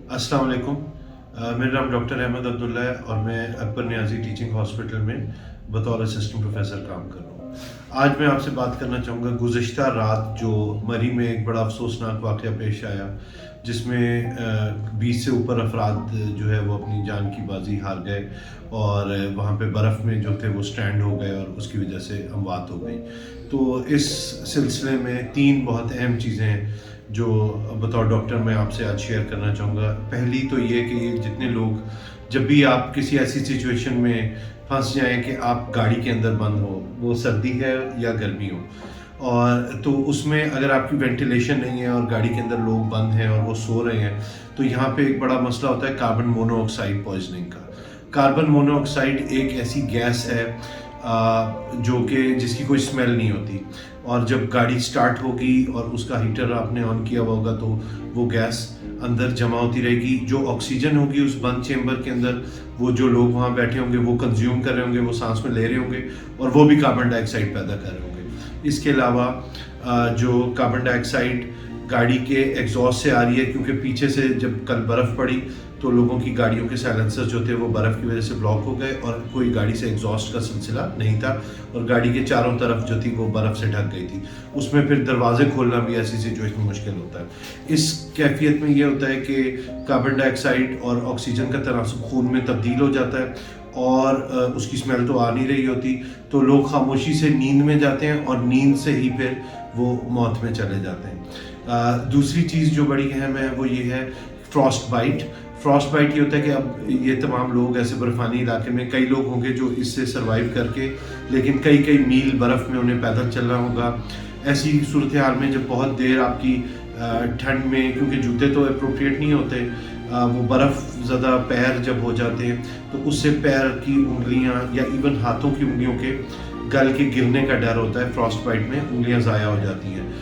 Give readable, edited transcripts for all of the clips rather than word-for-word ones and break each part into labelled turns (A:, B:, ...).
A: अस्सलाम वालेकुम। मेरा नाम डॉक्टर अहमद अब्दुल्ला है और मैं अकबर नियाज़ी टीचिंग हॉस्पिटल में बतौर असिस्टेंट प्रोफेसर काम कर रहा हूँ। आज मैं आपसे बात करना चाहूँगा गुज़िश्ता रात जो मरी में एक बड़ा अफ़सोसनाक वाक़या पेश आया, जिसमें 20 से ऊपर अफ़राद जो है वो अपनी जान की बाज़ी हार गए और वहाँ पे बर्फ़ में जो थे वो स्ट्रैंड हो गए और उसकी वजह से अमवात हो गई। तो इस सिलसिले में 3 बहुत अहम चीज़ें हैं जो बतौर डॉक्टर मैं आपसे आज शेयर करना चाहूँगा। पहली तो ये कि ये जितने लोग, जब भी आप किसी ऐसी सिचुएशन में फंस जाएं कि आप गाड़ी के अंदर बंद हो, वो सर्दी है या गर्मी हो, और तो उसमें अगर आपकी वेंटिलेशन नहीं है और गाड़ी के अंदर लोग बंद हैं और वो सो रहे हैं, तो यहाँ पे एक बड़ा मसला होता है कार्बन मोनोऑक्साइड पॉइजनिंग का। कार्बन मोनोऑक्साइड एक ऐसी गैस है जो कि जिसकी कोई स्मेल नहीं होती, और जब गाड़ी स्टार्ट होगी और उसका हीटर आपने ऑन किया हुआ होगा तो वो गैस अंदर जमा होती रहेगी। जो ऑक्सीजन होगी उस बंद चेम्बर के अंदर, वो जो लोग वहाँ बैठे होंगे वो कंज्यूम कर रहे होंगे, वो सांस में ले रहे होंगे और वो भी कार्बन डाइऑक्साइड पैदा कर रहे होंगे। इसके अलावा जो कार्बन डाइऑक्साइड गाड़ी के एग्जॉस्ट से आ रही है, क्योंकि पीछे से जब कल बर्फ़ पड़ी तो लोगों की गाड़ियों के साइलेंसर जो थे वो बर्फ़ की वजह से ब्लॉक हो गए और कोई गाड़ी से एग्जॉस्ट का सिलसिला नहीं था और गाड़ी के चारों तरफ जो थी वो बर्फ़ से ढक गई थी। उसमें फिर दरवाजे खोलना भी ऐसी सिचुएशन में मुश्किल होता है। इस कैफियत में ये होता है कि कार्बन डाइऑक्साइड और ऑक्सीजन का तनासुब खून में तब्दील हो जाता है और उसकी स्मेल तो आ नहीं रही होती, तो लोग खामोशी से नींद में जाते हैं और नींद से ही फिर वो मौत में चले जाते हैं। दूसरी चीज़ जो बड़ी अहम है वो ये है फ्रॉस्ट बाइट। फ्रॉस्ट बाइट ये होता है कि अब ये तमाम लोग ऐसे बर्फ़ानी इलाके में, कई लोग होंगे जो इससे सर्वाइव करके, लेकिन कई कई मील बर्फ़ में उन्हें पैदल चलना होगा। ऐसी सूरत हाल में जब बहुत देर आपकी ठंड में, क्योंकि जूते तो अप्रोप्रिएट नहीं होते, वो बर्फ़ ज़्यादा पैर जब हो जाते हैं तो उससे पैर की उंगलियां या इवन हाथों की उंगलियों के गल के गिरने का डर होता है। फ्रॉस्ट बाइट में उंगलियां ज़ाया हो जाती हैं।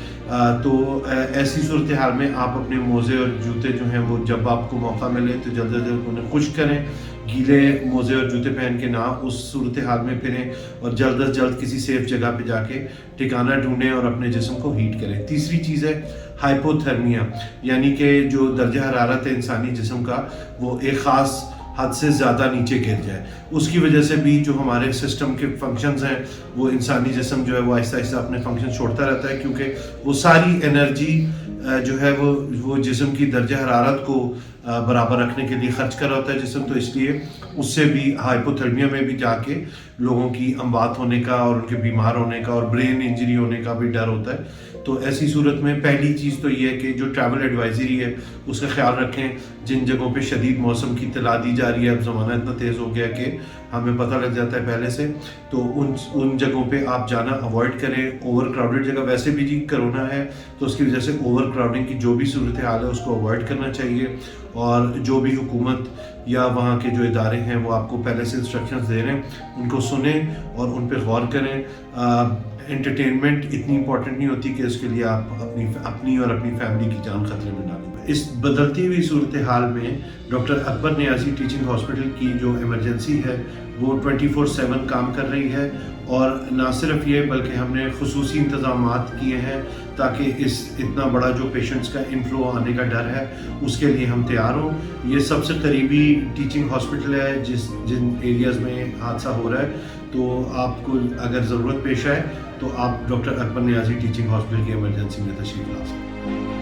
A: तो ऐसी सूरत हाल में आप अपने मोज़े और जूते जो हैं वो जब आपको मौका मिले तो जल्द अज जल्द उन्हें खुश्क करें। गीले मोज़े और जूते पहन के ना उस सूरत हाल में फिरें और जल्द अज जल्द किसी सेफ जगह पे जाके ठिकाना ढूंढें और अपने जिस्म को हीट करें। तीसरी चीज़ है हाइपोथर्मिया, यानी कि जो दर्जा हरारत है इंसानी जिस्म का वो एक ख़ास हद से ज़्यादा नीचे गिर जाए। उसकी वजह से भी जो हमारे सिस्टम के फंक्शंस हैं वो इंसानी जिस्म जो है वो आहिस्ता आहिस्ता अपने फंक्शन छोड़ता रहता है, क्योंकि वो सारी एनर्जी जो है वो जिस्म की दर्जा हरारत को बराबर रखने के लिए खर्च कर रहा होता है जिस्म, तो इसलिए उससे भी हाइपोथर्मिया में भी जाके लोगों की अमवात होने का और उनके बीमार होने का और ब्रेन इंजरी होने का भी डर होता है। तो ऐसी सूरत में पहली चीज़ तो ये है कि जो ट्रैवल एडवाइजरी है उसका ख्याल रखें। जिन जगहों पे शदीद मौसम की इत्तला दी जा रही है, अब ज़माना इतना तेज़ हो गया कि हमें पता लग जाता है पहले से, तो उन जगहों पे आप जाना अवॉइड करें। ओवर क्राउडेड जगह, वैसे भी जी कोरोना है तो उसकी वजह से ओवर क्राउडिंग की जो भी सूरत हाल है उसको अवॉइड करना चाहिए, और जो भी हुकूमत या वहाँ के जो इदारे हैं वो आपको पहले से इंस्ट्रक्शंस दे रहे हैं उनको सुने और उन पर गौर करें। एंटरटेनमेंट इतनी इंपॉर्टेंट नहीं होती कि उसके लिए आप अपनी और अपनी फैमिली की जान खतरे में डालें। इस बदलती हुई सूरत हाल में doctor Akbar Niazi teaching hospital की जो इमरजेंसी है वो 24/7 काम कर रही है, और ना सिर्फ ये बल्कि हमने खुसूसी इंतज़ामात किए हैं ताकि इस इतना बड़ा जो पेशेंट्स का इनफ्लो आने का डर है उसके लिए हम तैयार हों। ये सबसे करीबी टीचिंग हॉस्पिटल है जिन एरियाज़ में हादसा हो रहा है, तो आपको अगर ज़रूरत पेश आए तो आप doctor Akbar Niazi teaching hospital की इमरजेंसी में तशरीफ़ ला सकते हैं।